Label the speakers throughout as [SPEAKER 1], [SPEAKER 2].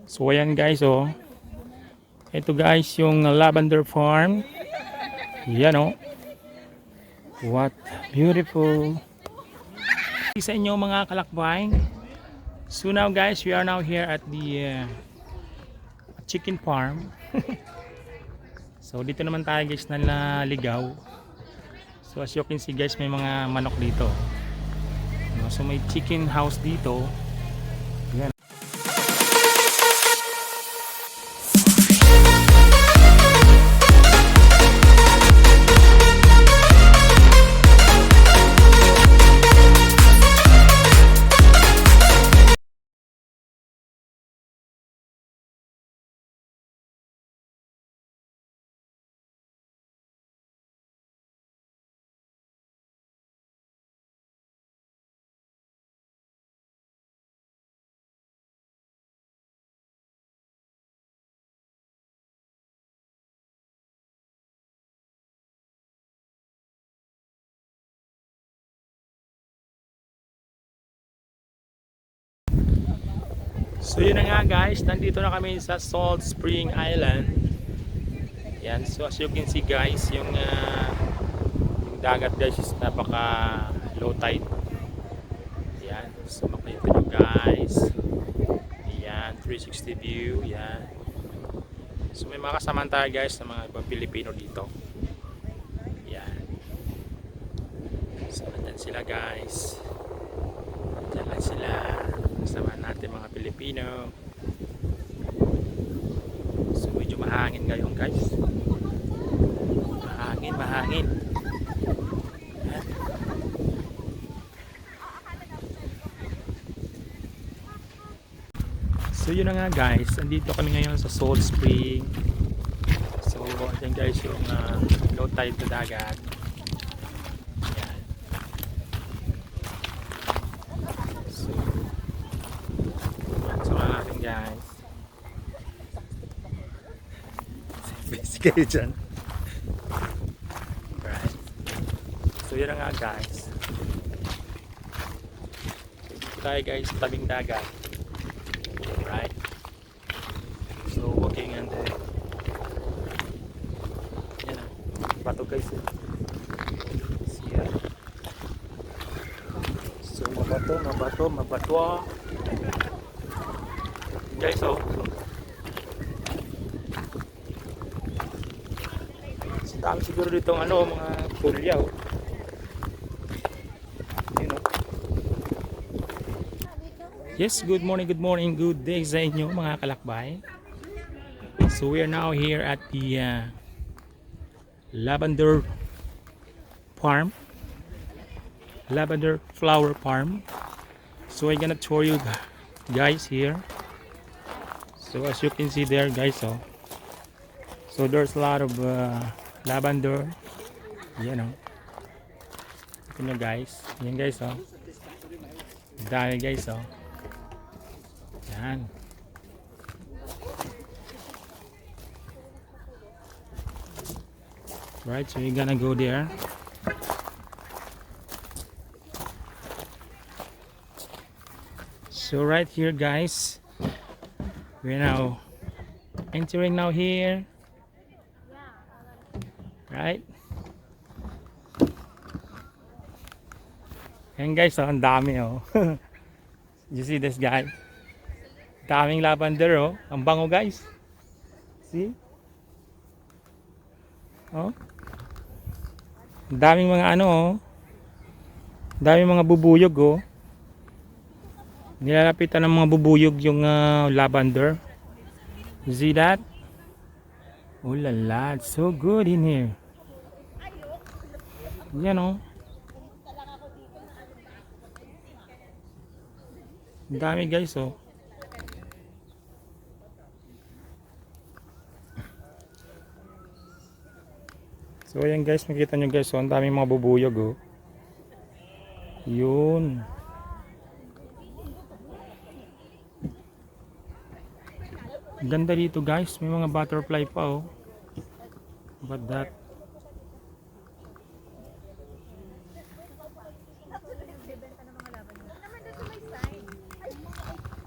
[SPEAKER 1] So ayan guys, oh. Ito guys yung lavender farm. Yan oh. What beautiful. Sa inyo mga kalakbay. So now guys, we are now here at the chicken farm. So dito naman tayo guys na naligaw. So as you can see guys, may mga manok dito. So may chicken house dito. Yan. So yun na nga guys, nandito na kami sa Salt Spring Island. Yan, so as you can see guys, yung dagat guys is napaka low tide. Yan, so makita nyo guys. Yan, 360 view. Yan. So may mga kasama tayo guys na mga ibang Pilipino dito. Yan. So nandyan sila guys. Nandyan lang sila. Kasama natin mga Pilipino. So medyo mahangin ngayon guys. Mahangin. Yan. So yun na nga guys, andito kami ngayon sa Salt Spring. So yan guys yung low tide na dagat. Yan. So natin guys. Busy kayo dyan. Right. So yun na nga guys. Dito tayo guys, tabing dagat. Right. So walking and yan ah, bato guys eh. Siya. So mabato guys oh. So dami siguro dito mga pulya oh. Yes, good morning, good day sa inyo mga kalakbay. So we are now here at the lavender farm, lavender flower farm. So I'm gonna tour you guys here. So as you can see there guys, oh. So there's a lot of lavender, you know. Ito nyo guys, yan guys oh. Dami guys oh. Yan. Right, so you're gonna go there. So right here guys, we're now entering now here. Right? And guys, oh, ang dami oh. You see this guy? Daming lavender oh. Ang bango guys. See? Oh. Daming mga oh. Daming mga bubuyog oh. Nilalapitan ng mga bubuyog yung lavender. You see that? Oh la la, it's so good in here. Yan oh. Ang dami guys oh. So ayan guys, makita nyo guys, oh, ang daming mga bubuyog oh. Yun. Ganda dito guys, may mga butterfly pa oh. What that?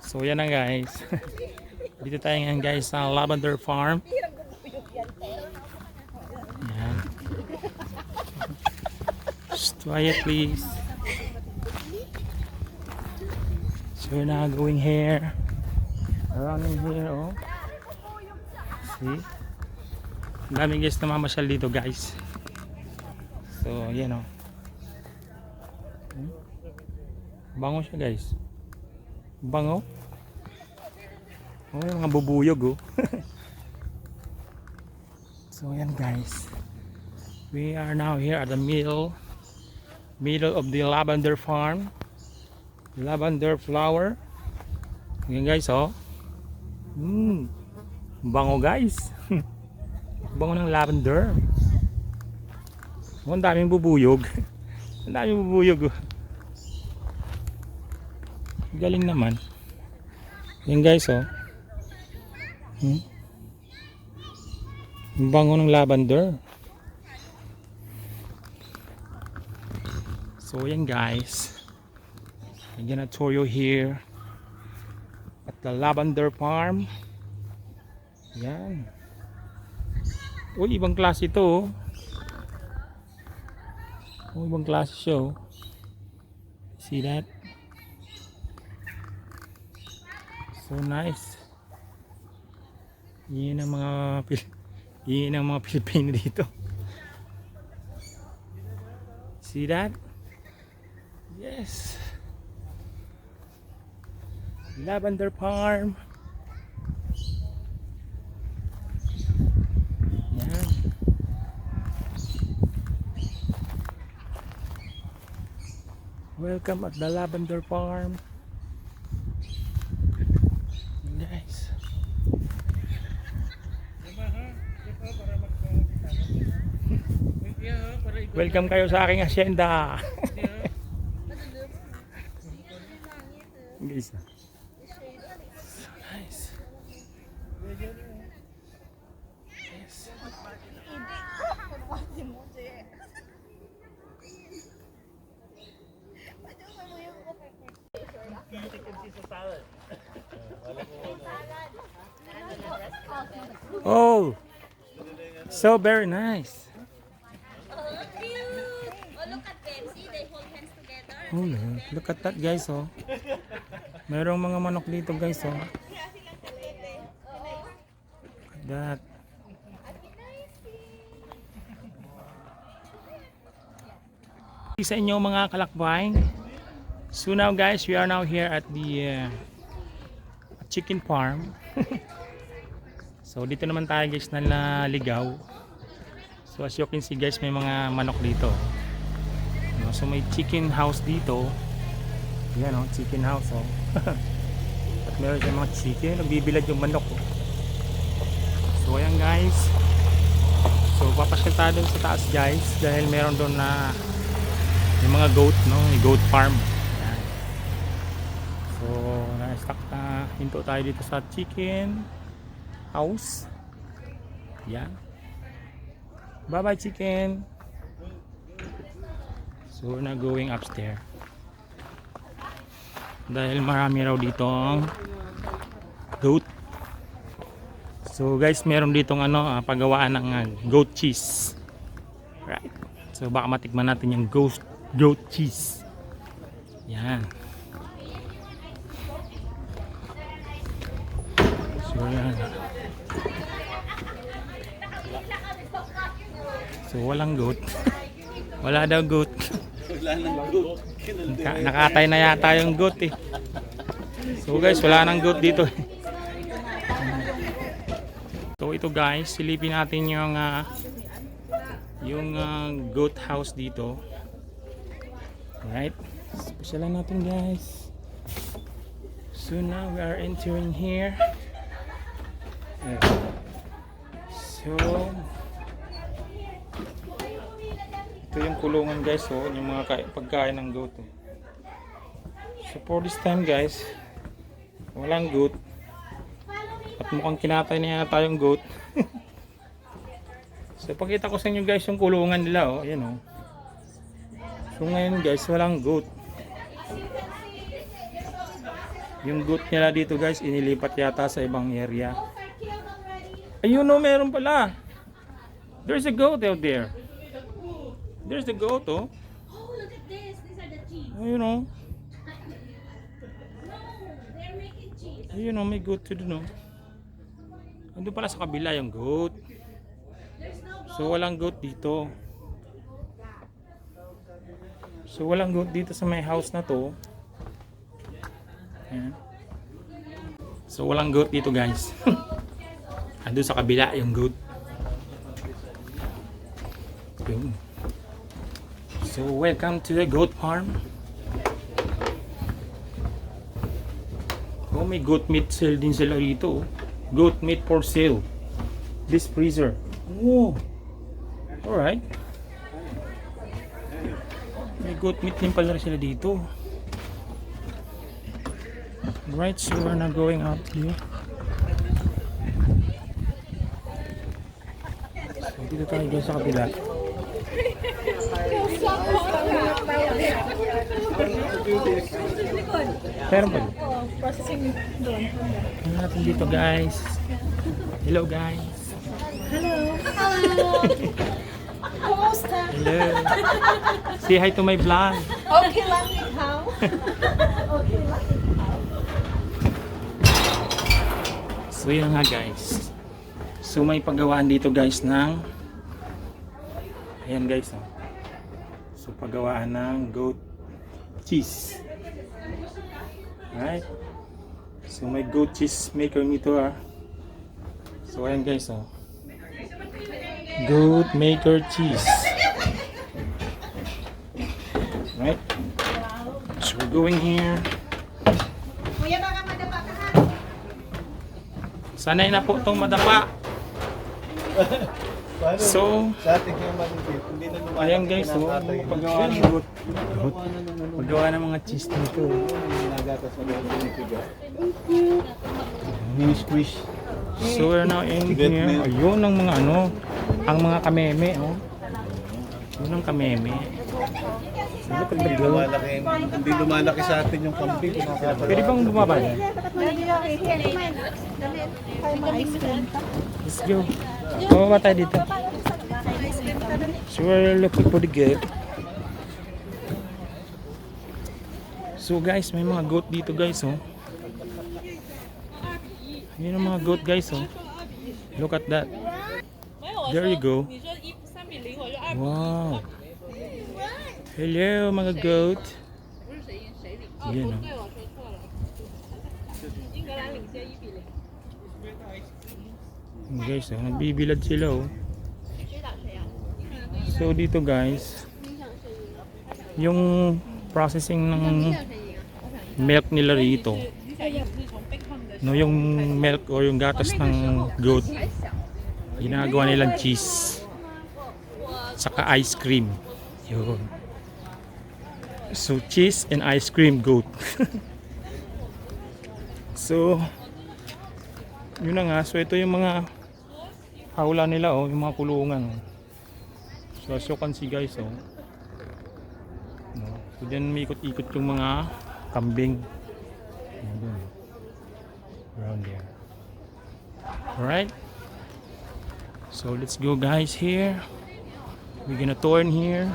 [SPEAKER 1] So yan na guys. Dito tayo ngayon guys sa lavender farm. Yan. Just quiet please. So we're now going here. Around in here, oh. See? Ang daming guys na mamasyal dito guys. So, yan oh. Bango siya guys. Bango. Oh, yung mga bubuyog oh. So, yan guys. We are now here at the middle of the lavender farm. Lavender flower. Yan guys oh. Bango guys. Bango ng lavender. Oh, ang daming bubuyog. Ang daming bubuyog oh. Galing naman. Yan guys oh. Ang bango ng lavender. So yan guys. I'm gonna tour you here at the lavender farm. Yan. Uy, ibang klase ito oh. Oh, ibang klase siya oh. See that? So nice. Yun ang mga Pilipino dito. See that? Yes. Lavender farm. Yan. Welcome at the lavender farm. Guys. Welcome kayo sa aking asyenda. Guys. So nice. Yes. Oh, so very nice.
[SPEAKER 2] Look at them. See, they hold hands together.
[SPEAKER 1] Oh, no. Look at that guys oh. Merong mga manok dito guys oh. Look at that. Sa inyo mga kalakbay. So now guys, we are now here at the chicken farm. So dito naman tayo guys na naligaw. So as you can see guys, may mga manok dito. So may chicken house dito. Yan oh, chicken house oh. At meron siyang mga chicken, nagbibilad yung manok oh. So ayan guys. So papasyal tayo dun sa taas guys dahil meron doon na yung mga goat, no, yung goat farm. Ayan. So na-stuck na hinto tayo dito sa chicken house. Yan. Bye bye chicken. So we're now going upstairs. Dahil marami raw ditong goat. So guys, meron ditong paggawaan ng goat cheese. Right. So baka matikman natin yung goat cheese. Yan. So yan. So walang goat. Wala daw goat.
[SPEAKER 3] Wala nang goat.
[SPEAKER 1] Nakatay na yata yung goat eh. So guys, wala nang goat dito. So ito guys, silipin natin yung goat house dito. Alright. Pasyalan natin guys. So now we are entering here. So ito yung kulungan guys oh, yung mga pagkain ng goat oh. So for this time guys, walang goat. At mukhang kinatay na yata yung goat. So pakita ko sa inyo guys yung kulungan nila oh, ayan oh. So ngayon guys, walang goat. Yung goat nila dito guys, inilipat yata sa ibang area. Ayun o, meron pala. There's a goat out there. There's the goat oh.
[SPEAKER 2] Oh, look at this. These are the cheese.
[SPEAKER 1] Ayun o.
[SPEAKER 2] No, they're making cheese.
[SPEAKER 1] Ayun o, may goat dun o. Andun pala sa kabila yung goat.
[SPEAKER 2] There's no goat.
[SPEAKER 1] So walang goat dito. So walang goat dito sa may house na to. Ayan. So walang goat dito guys. Andun sa kabila yung goat. Yun. So welcome to the goat farm. Oh, may goat meat sale din sila rito. Goat meat for sale. This freezer. Oh. Alright. May goat meat din pala sila dito. Right, so we're not going out here. So, dito tayo guys sa kabila. Pero ba?
[SPEAKER 4] Processing doon.
[SPEAKER 1] Ano natin dito guys? Hello guys.
[SPEAKER 4] Kumusta?
[SPEAKER 1] Hello. Say hi to my vlog.
[SPEAKER 4] Okay lang ikaw? Okay lang.
[SPEAKER 1] So yun nga guys. So may paggawaan dito guys ng ayan guys oh. So paggawaan ng goat cheese. Right? So may goat cheese maker nito ah. So ayan guys oh. Goat maker cheese. Right? So we're going here.
[SPEAKER 4] Kuya, baka madapa ka ha?
[SPEAKER 1] Sanay na po itong madapa. So,
[SPEAKER 3] Sa ating yung maliliit, hindi na lumalaki.
[SPEAKER 1] ayan guys, so, paggawa ng goat. Paggawa ng mga cheese dito.
[SPEAKER 3] Nagatas na lang yung tiga. Mini squish.
[SPEAKER 1] So, we're now in here. Ayun ang mga ano, ang mga kameme. Oh. Yun ang kameme. So, look at the goat.
[SPEAKER 3] Lumalaki, hindi lumalaki sa atin yung kambing.
[SPEAKER 1] Pwede bang bumaba yan? Let's go. Bumaba tayo dito. So, we're looking for the goat. So guys, may mga goat dito guys oh. Yun ang mga goat guys oh. Look at that. There you go. Wow. Hello mga goat. Yan oh. Yan, guys oh, nagbibilad sila oh. So dito guys, yung processing ng milk nila rito, no, yung milk o yung gatas ng goat, ginagawa nilang cheese saka ice cream. Yun. So cheese and ice cream goat. So yun na nga. So ito yung mga hawla nila oh, yung mga kulungan oh. So as you can see guys oh. No. So then may ikot-ikot yung mga kambing. Ayan. Around there. Alright. So let's go guys here. We're gonna turn here.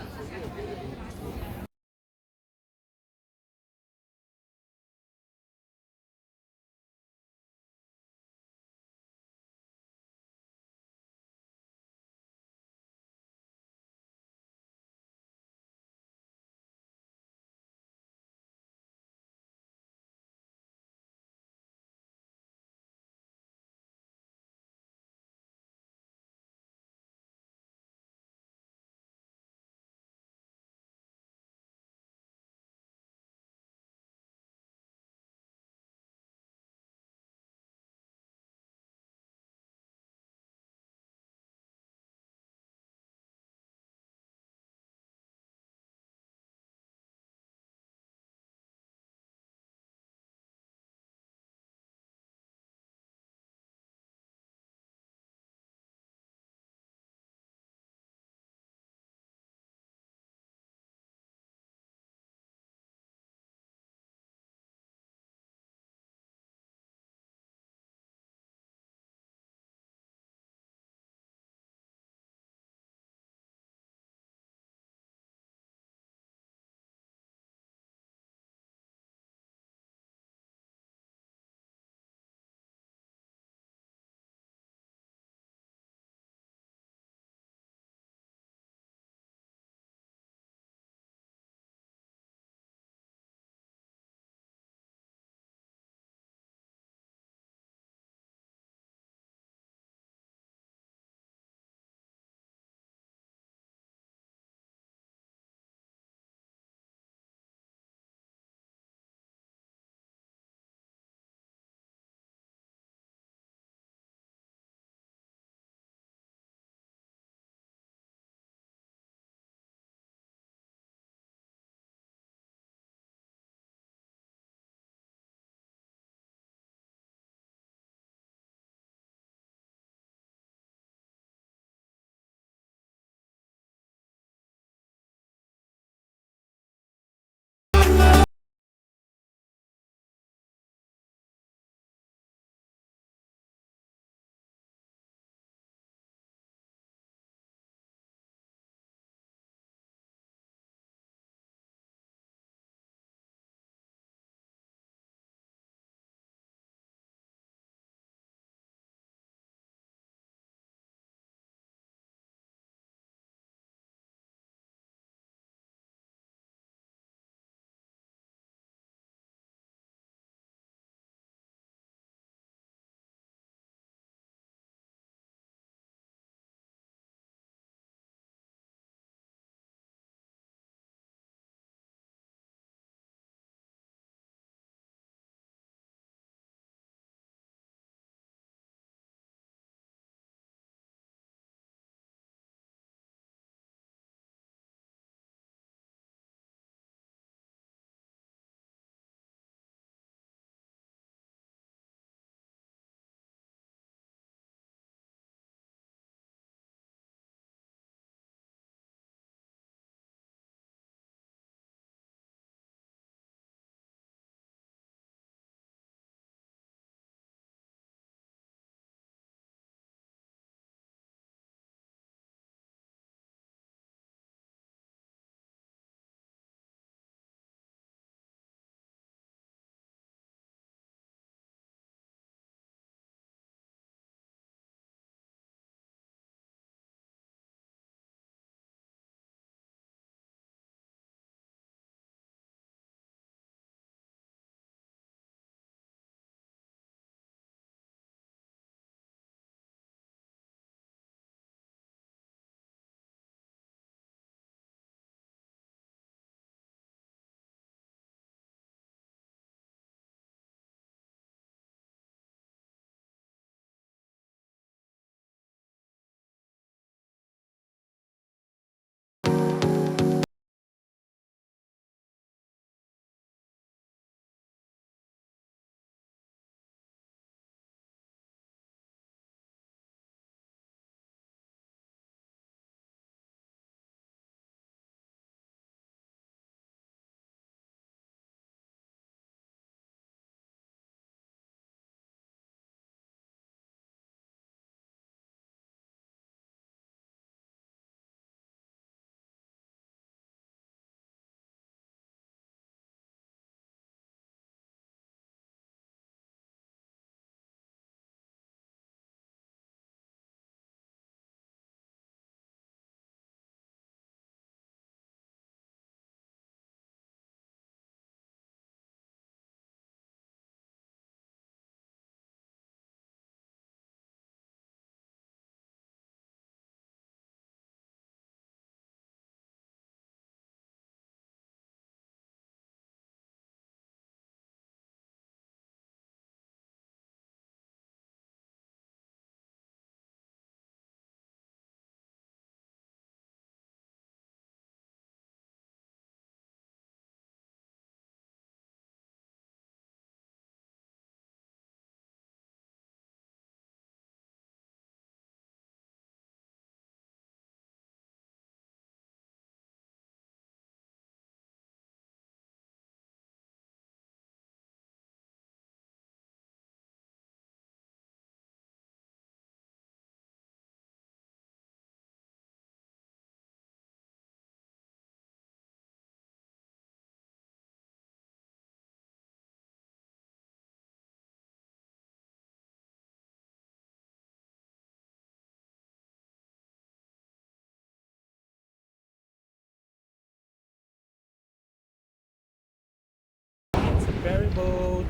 [SPEAKER 1] ferry boat.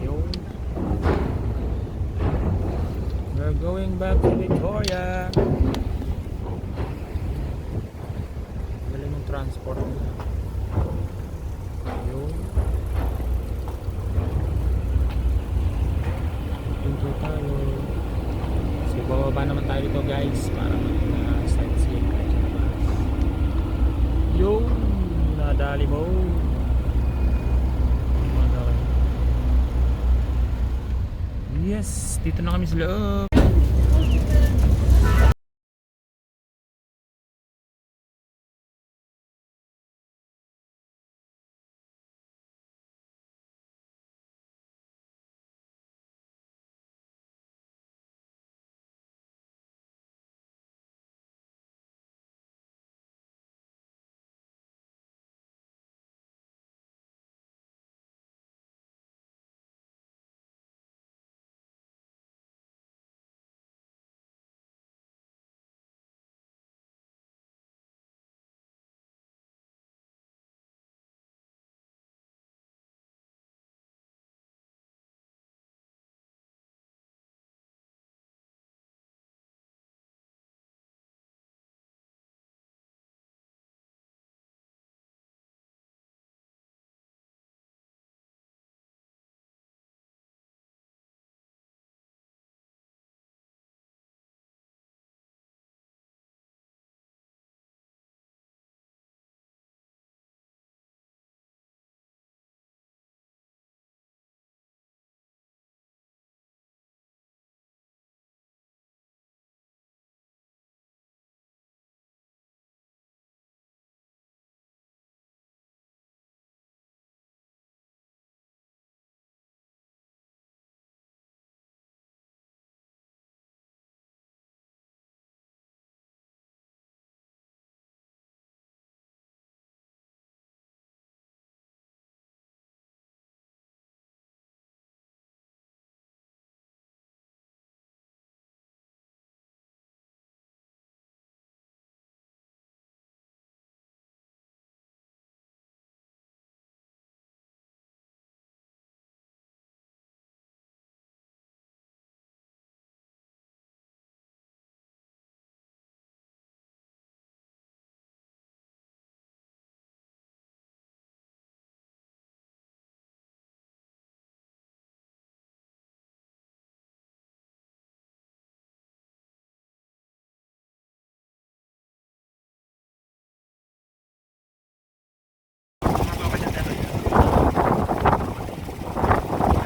[SPEAKER 1] Yun. We're going back to Victoria. Galing yung transport nila. Yun. Dito tayo. So bababa naman tayo dito guys para mag-sightseeing tayo sa labas. Yun. Nadali mo. Yes, dito na kami sa loob.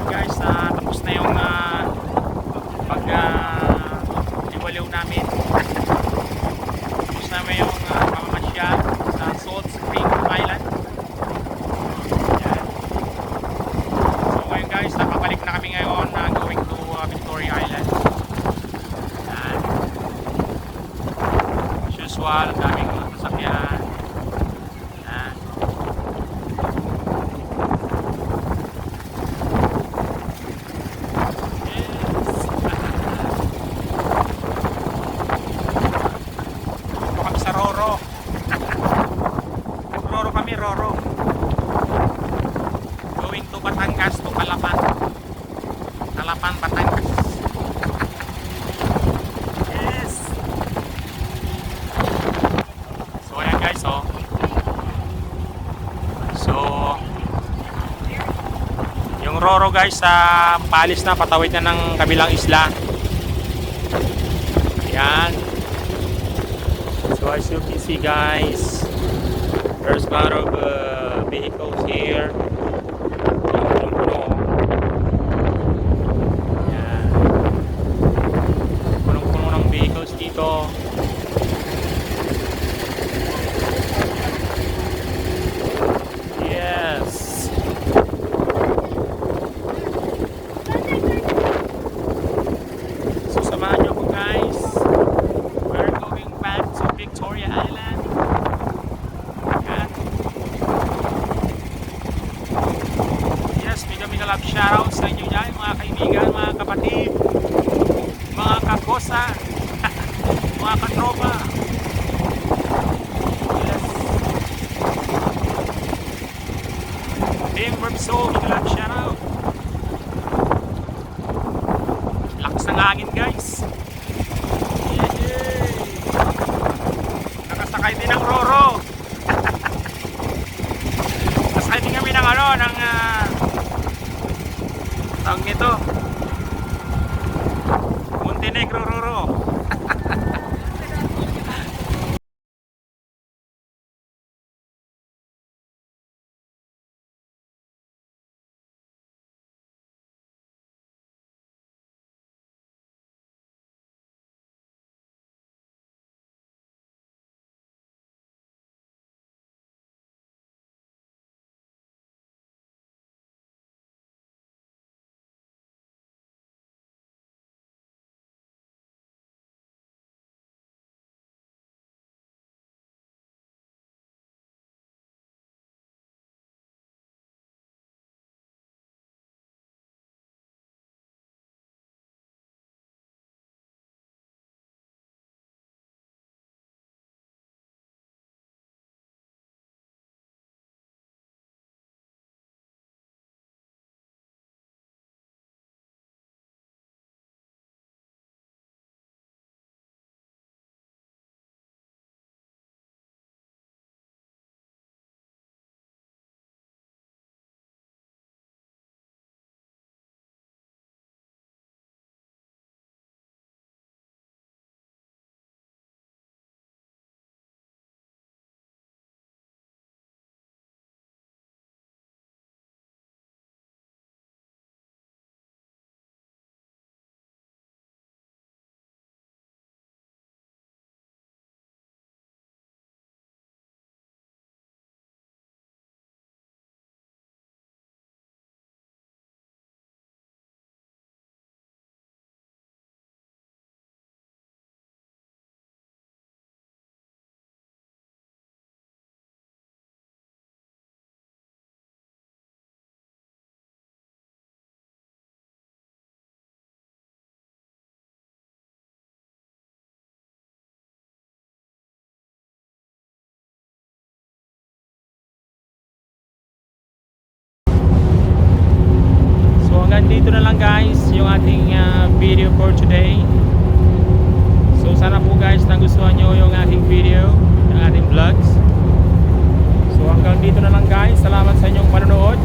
[SPEAKER 1] Guys, tapos na yung liwaliw namin. Tapos namin yung pamamasya sa Salt Spring Island. Yan. So ngayon guys, nakabalik na kami ngayon going to Victoria Island. Yan. As usual, daming sasakyan. Yan. Roro. Going to Batangas to Calapan. Calapan, Batangas. Yes. So ayan guys, oh. So yung Roro guys, paalis na, patawid na ng kabilang isla. Ayan. So as you can see guys, there's a lot of vehicles here. Punong-puno. Ayan. Punong-puno ng vehicles dito. Yes. So samahan nyo ko guys. We're going back to Victoria Island. Love shoutout sa inyo dyan, mga kaibigan, mga kapatid, mga kakosa, mga katropa. Yes. Team Repsol, big love shoutout. Lakas ng hangin guys. Yay! Nakasakay din ng Roro. Nakasakay din kami ng ano, ng tawag nito, Montenegro Roro. Dito na lang guys yung ating video for today. So sana po guys nagustuhan nyo yung ating video, yung ating vlogs. So hanggang dito na lang guys. Salamat sa inyong panonood.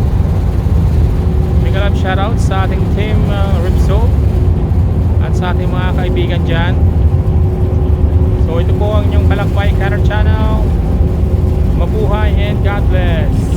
[SPEAKER 1] Big love shoutout sa ating team Repsol at sa ating mga kaibigan dyan. So ito po ang inyong Kalakbay Karar Channel. Mabuhay and God bless.